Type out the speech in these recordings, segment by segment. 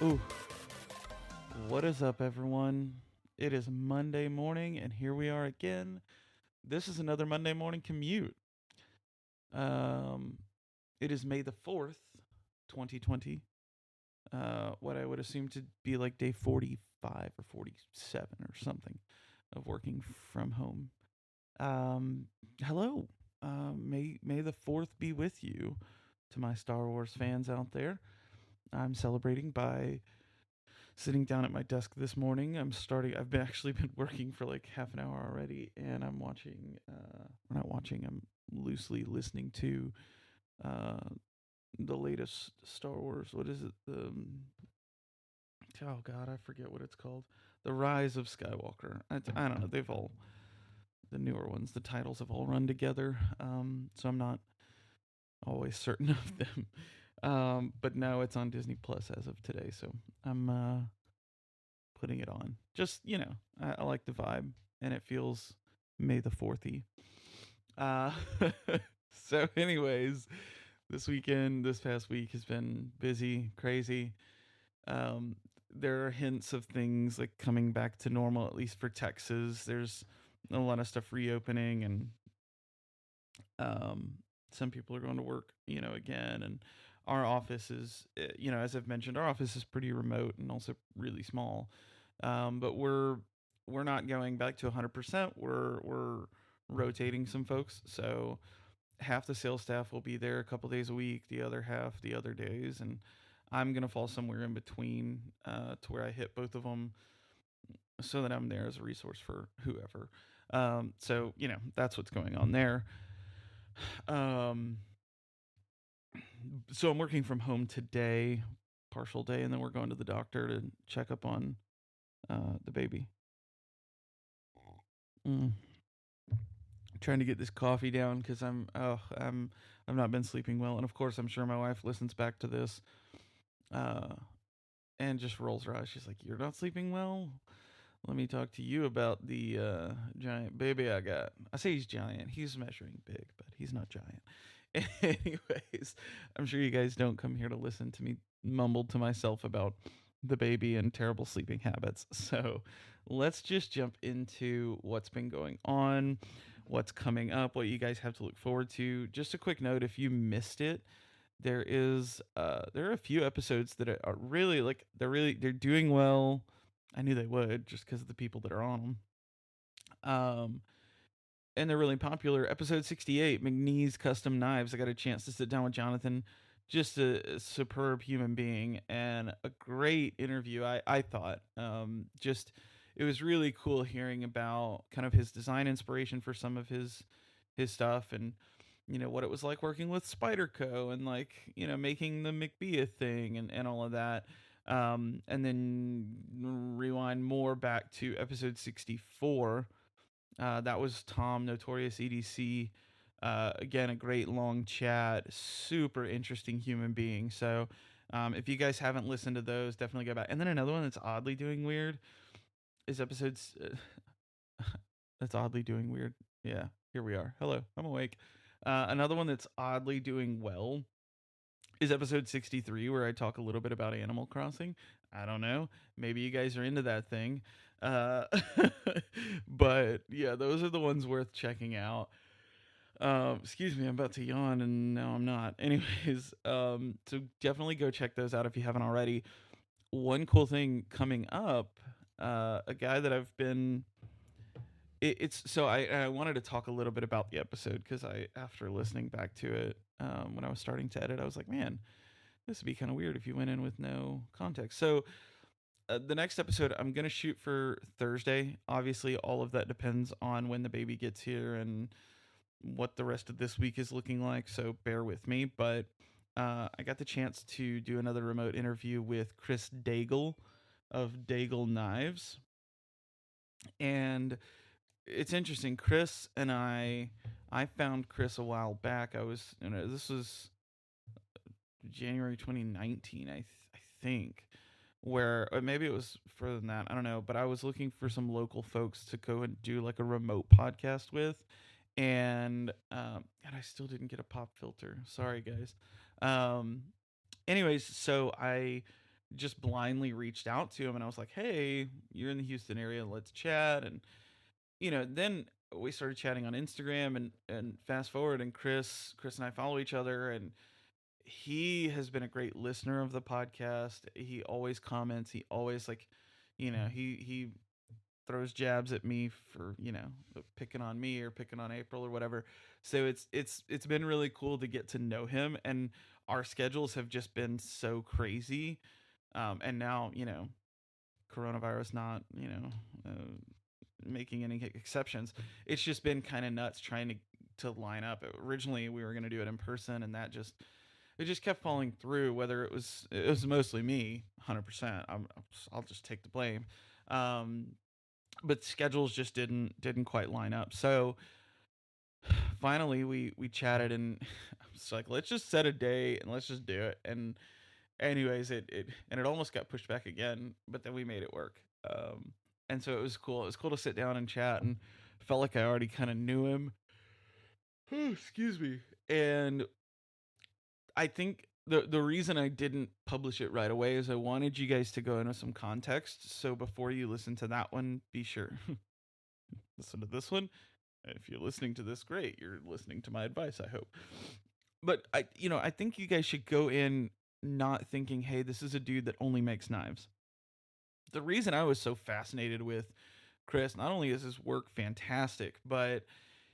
Ooh, what is up, everyone? It is Monday morning, and here we are again. This is another Monday morning commute. Um, it is May the 4th, 2020. What I would assume to be like day 45 or 47 or something of working from home. Um, Hello. May the 4th be with you to my Star Wars fans out there. I'm celebrating by sitting down at my desk this morning. I've been actually been working for like half an hour already, and I'm watching. We're not watching. I'm loosely listening to uh, the latest Star Wars. What is it? Oh God, I forget what it's called. The Rise of Skywalker. I don't know. They've all the newer ones. The titles have all run together. So I'm not always certain of them. But now it's on Disney Plus as of today. So I'm putting it on. Just I like the vibe, and it feels May the 4th-y. Uh, so, anyways, this past week has been busy, crazy. Um, there are hints of things like coming back to normal, at least for Texas. There's a lot of stuff reopening, and um, some people are going to work, again. And our office is, as I've mentioned, our office is pretty remote and also really small. But we're not going back to 100%. We're rotating some folks, so half the sales staff will be there a couple days a week, the other half the other days, and I'm gonna fall somewhere in between to where I hit both of them, so that I'm there as a resource for whoever. So that's what's going on there. Um, so I'm working from home today, partial day, and then we're going to the doctor to check up on the baby. Mm. Trying to get this coffee down because I've not been sleeping well, and of course I'm sure my wife listens back to this, uh, and just rolls her eyes. She's like, "You're not sleeping well. Let me talk to you about the giant baby I got." I say he's giant. He's measuring big, but he's not giant. Anyways, I'm sure you guys don't come here to listen to me mumble to myself about the baby and terrible sleeping habits. So let's just jump into what's been going on, what's coming up, what you guys have to look forward to. Just a quick note: if you missed it, there are a few episodes that are really they're doing well. I knew they would just because of the people that are on them. Um, and they're really popular. Episode 68, McNee's Custom Knives. I got a chance to sit down with Jonathan, just a superb human being and a great interview. I thought just it was really cool hearing about kind of his design inspiration for some of his stuff, and what it was like working with Spyderco, and like making the McBee a thing, and all of that. And then rewind more back to episode 64. That was Tom, Notorious EDC. Again, a great long chat. Super interesting human being. So, if you guys haven't listened to those, definitely go back. And then another one that's oddly doing weird is episodes. That's oddly doing weird. Yeah, here we are. Hello, I'm awake. Another one that's oddly doing well is episode 63, where I talk a little bit about Animal Crossing. I don't know. Maybe you guys are into that thing. Uh, but yeah, those are the ones worth checking out. Excuse me, I'm about to yawn and now I'm not. Anyways, so definitely go check those out if you haven't already. One cool thing coming up, a guy that I've been it's so I wanted to talk a little bit about the episode because after listening back to it when I was starting to edit, I was like, man, this would be kind of weird if you went in with no context. So the next episode I'm gonna shoot for Thursday. Obviously, all of that depends on when the baby gets here and what the rest of this week is looking like. So bear with me. But I got the chance to do another remote interview with Chris Daigle of Daigle Knives, and it's interesting. Chris and I found Chris a while back. This was January 2019, I think, where or maybe it was further than that. I don't know, but I was looking for some local folks to go and do like a remote podcast with, and I still didn't get a pop filter. Sorry, guys. Um, anyways, so I just blindly reached out to him, and I was like, "Hey, you're in the Houston area, let's chat." And then we started chatting on Instagram, and fast forward, and Chris and I follow each other, and he has been a great listener of the podcast. He always comments, he always like, he throws jabs at me for picking on me or picking on April or whatever. So it's been really cool to get to know him, and our schedules have just been so crazy. And now coronavirus not making any exceptions. It's just been kind of nuts trying to line up. Originally, we were going to do it in person, and it just kept falling through. Whether it was mostly me, 100%. I'll just take the blame. Um, but schedules just didn't quite line up. So finally, we chatted, and I was like, let's just set a date and let's just do it. And anyways, it almost got pushed back again, but then we made it work. And so it was cool. It was cool to sit down and chat, and felt like I already kind of knew him. Excuse me. And I think the reason I didn't publish it right away is I wanted you guys to go into some context. So before you listen to that one, be sure listen to this one. If you're listening to this, great. You're listening to my advice, I hope. But I think you guys should go in not thinking, "Hey, this is a dude that only makes knives." The reason I was so fascinated with Chris, not only is his work fantastic, but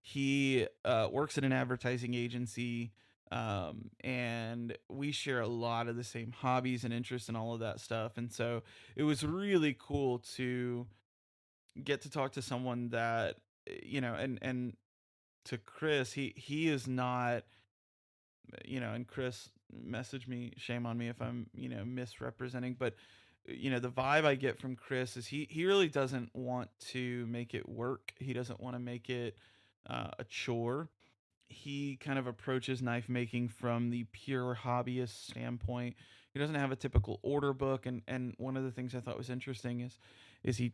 he works at an advertising agency, and we share a lot of the same hobbies and interests and all of that stuff. And so it was really cool to get to talk to someone that and to Chris, he is not, and Chris messaged me, shame on me if I'm, misrepresenting, but the vibe I get from Chris is he really doesn't want to make it work. He doesn't want to make it a chore. He kind of approaches knife making from the pure hobbyist standpoint. He doesn't have a typical order book, and one of the things I thought was interesting is he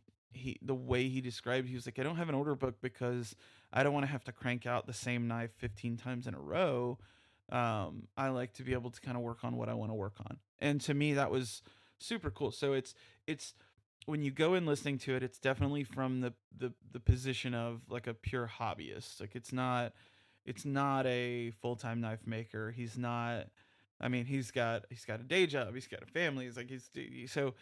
the way he described, he was like, I don't have an order book because I don't want to have to crank out the same knife 15 times in a row. I like to be able to kind of work on what I want to work on. And to me that was super cool. So it's when you go in listening to it, it's definitely from the position of like a pure hobbyist. Like it's not a full-time knife maker. He's not, I mean, he's got a day job, he's got a family. It's like so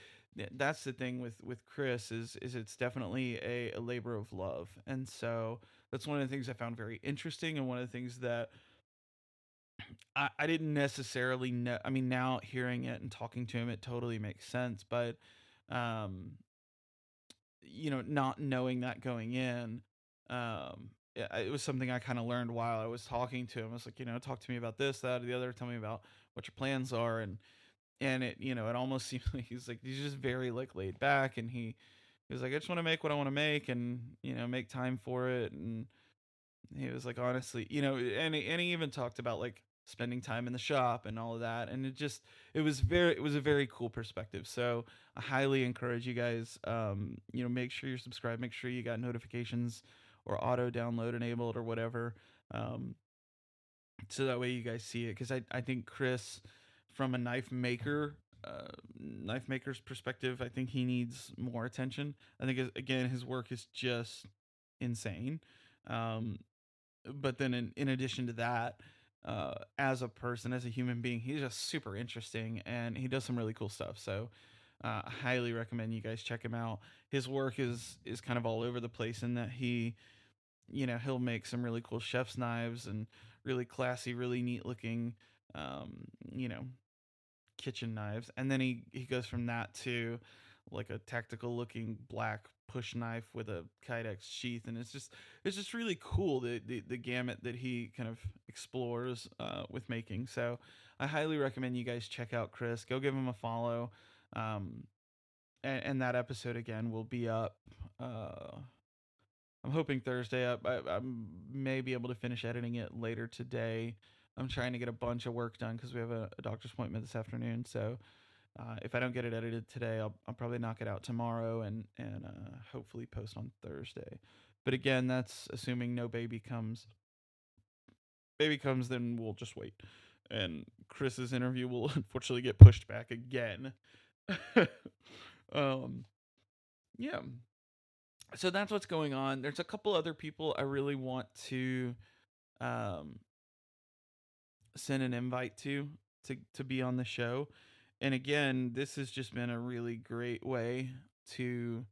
that's the thing with Chris is it's definitely a labor of love. And so that's one of the things I found very interesting, and one of the things that I didn't necessarily know. I mean, now hearing it and talking to him, it totally makes sense. But um, not knowing that going in, it was something I kind of learned while I was talking to him. I was like, talk to me about this, that, or the other. Tell me about what your plans are, and it almost seemed like he's just very like laid back, and he was like, I just want to make what I want to make, and make time for it. And he was like, honestly, and he even talked about like spending time in the shop and all of that. And it was a very cool perspective. So I highly encourage you guys, make sure you're subscribed, make sure you got notifications or auto download enabled or whatever. Um, so that way you guys see it. Cause I think Chris, from a knife maker's perspective, I think he needs more attention. I think again, his work is just insane. Um, but then in addition to that, as a person, as a human being, he's just super interesting, and he does some really cool stuff. So I highly recommend you guys check him out. His work is kind of all over the place in that he'll make some really cool chef's knives and really classy, really neat looking, um, you know, kitchen knives, and then he goes from that to like a tactical looking black push knife with a kydex sheath. And it's just really cool, the gamut that he kind of explores with making. So I highly recommend you guys check out Chris. Go give him a follow. um and that episode again will be up, I'm hoping Thursday. I may be able to finish editing it later today. I'm trying to get a bunch of work done because we have a doctor's appointment this afternoon. So if I don't get it edited today, I'll probably knock it out tomorrow, and hopefully post on Thursday. But again, that's assuming no baby comes. Baby comes, then we'll just wait. And Chris's interview will unfortunately get pushed back again. um, yeah. So that's what's going on. There's a couple other people I really want to um, send an invite to be on the show. And again, this has just been a really great way to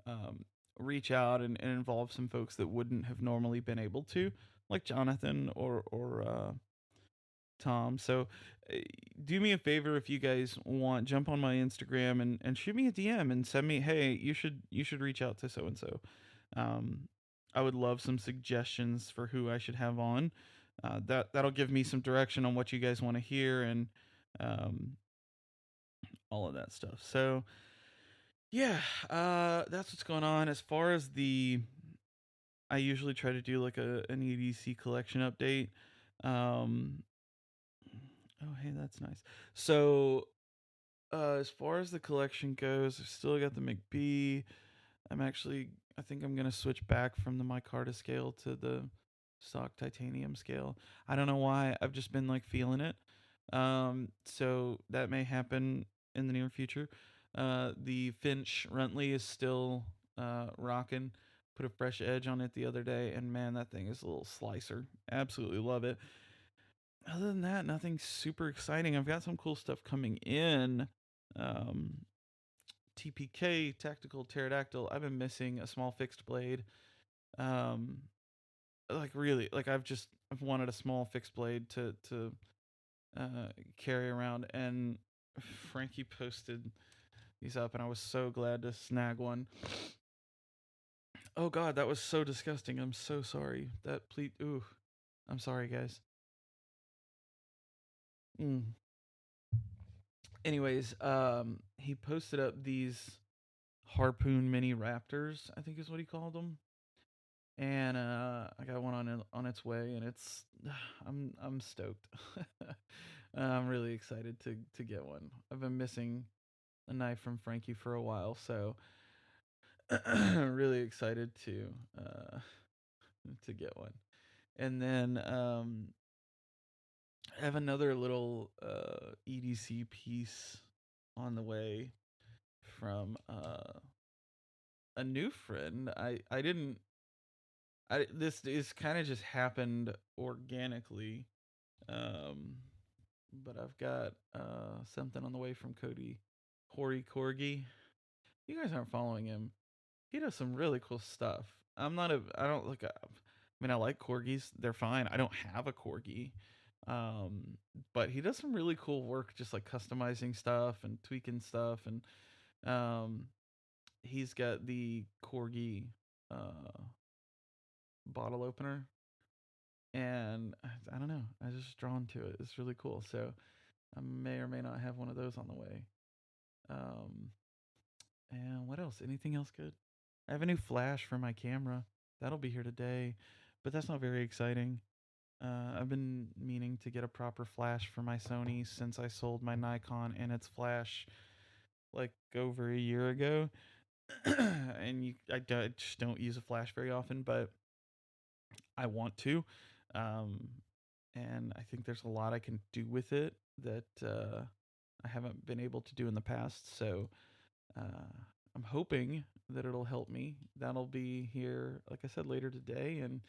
um, reach out and involve some folks that wouldn't have normally been able to, like Jonathan or Tom. So do me a favor if you guys want, jump on my Instagram and shoot me a DM and send me, hey, you should reach out to so and so. I would love some suggestions for who I should have on. That'll give me some direction on what you guys want to hear and um, all of that stuff. So yeah, that's what's going on. As far as I usually try to do like an EDC collection update. Um, oh, hey, that's nice. So as far as the collection goes, I still got the McBee. I think I'm gonna switch back from the micarta scale to the stock titanium scale. I don't know why. I've just been like feeling it. So that may happen in the near future. The Finch Runtley is still rocking. Put a fresh edge on it the other day, and man, that thing is a little slicer. Absolutely love it. Other than that, nothing super exciting. I've got some cool stuff coming in. Um, TPK, Tactical Pterodactyl. I've been missing a small fixed blade. Um, like really, like I've wanted a small fixed blade to carry around, and Frankie posted these up, and I was so glad to snag one. Oh God, that was so disgusting. I'm so sorry. That please, ooh, I'm sorry, guys. Mm. Anyways, he posted up these harpoon mini raptors, I think is what he called them, and I got one on its way, and it's I'm stoked. I'm really excited to get one. I've been missing a knife from Frankie for a while, so really excited to get one. And then I have another little EDC piece on the way from a new friend. I didn't I this is kind of just happened organically. Um but I've got something on the way from Cody Hori Corgi. You guys aren't following him. He does some really cool stuff. I don't like I mean I like corgis. They're fine. I don't have a corgi. Um but he does some really cool work just like customizing stuff and tweaking stuff and um he's got the corgi uh bottle opener and I don't know. I was just drawn to it. It's really cool. So I may or may not have one of those on the way. Um and what else? Anything else good? I have a new flash for my camera. That'll be here today, but that's not very exciting. I've been meaning to get a proper flash for my Sony since I sold my Nikon and its flash like over a year ago. And I just don't use a flash very often, but I want to. Um, and I think there's a lot I can do with it that I haven't been able to do in the past. So uh, I'm hoping that it'll help me. That'll be here, like I said, later today. And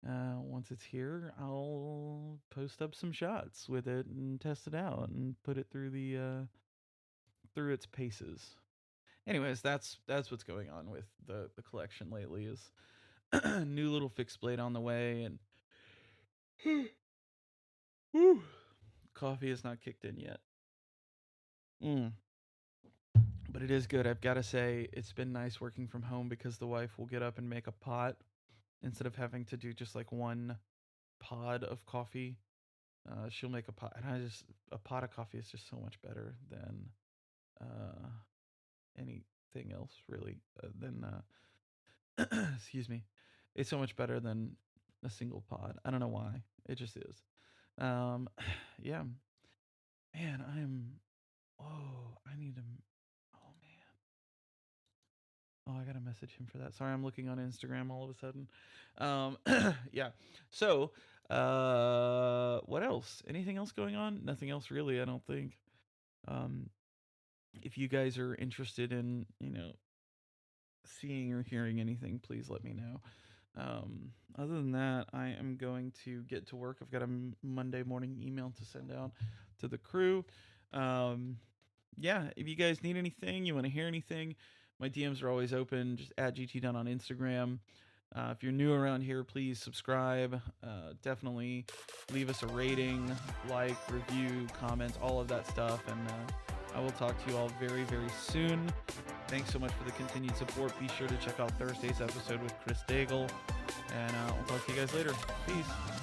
once it's here, I'll post up some shots with it and test it out and put it through its paces. Anyways, that's what's going on with the collection lately. Is new little fixed blade on the way, and whew, coffee is not kicked in yet. Mm. But it is good. I've got to say, it's been nice working from home because the wife will get up and make a pot instead of having to do just like one pod of coffee. She'll make a pot, and a pot of coffee is just so much better than uh, anything else, really. Excuse me, it's so much better than a single pod. I don't know why. It just is. Um, yeah, man, I'm. Oh, I need to. Oh man. Oh, I gotta message him for that. Sorry, I'm looking on Instagram all of a sudden. Yeah. So, what else? Anything else going on? Nothing else really. I don't think. Um, if you guys are interested in, seeing or hearing anything, please let me know. Other than that, I am going to get to work. I've got a Monday morning email to send out to the crew. Um, yeah, if you guys need anything, you want to hear anything, my DMs are always open. Just at GTDunn on Instagram. If you're new around here, please subscribe. Definitely leave us a rating, like, review, comment, all of that stuff. And I will talk to you all very, very soon. Thanks so much for the continued support. Be sure to check out Thursday's episode with Chris Daigle. And I'll talk to you guys later. Peace.